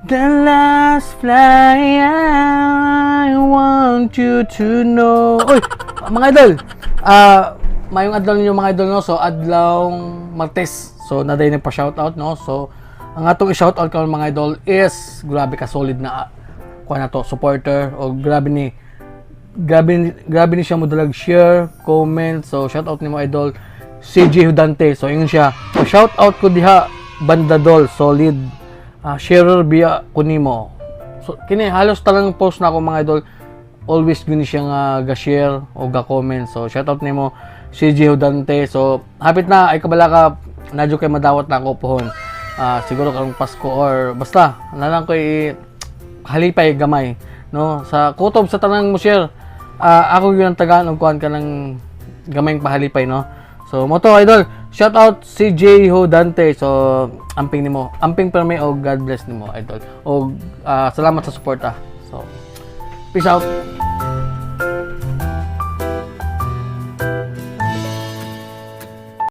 The last fly, I want you to know. Uy, mga idol, mayong adlaw ninyo mga idol, no? So, adlawng Martes. So, naday na pa shoutout, no? So, ang atong i-shoutout ko mga idol is, grabe ka solid na kuha na to, supporter. O grabe ni siya mo dalag share, comment. So, shoutout ni mo idol, CJ Hudante. So, yun siya. So, shoutout ko diha, Bandadol, solid. Sharer biya kunimo. So kini halos talang post na ako mga idol. Always guni siya nga ga-share o ga-comment. So shout out nimo CJ Hudante. So hapit na ay kabala ka nadyo kay madawat na ako pohon. Siguro karong Pasko or basta nalang ko halipay gamay, no? Sa kutob sa tanang mo share. Ako yung tagaan og kuan ka ng gamayng pahalipay, no? So mo to idol. Shout out CJ Hudante. So amping nimo, amping perme o God bless nimo idol. O salamat sa suporta. So peace out.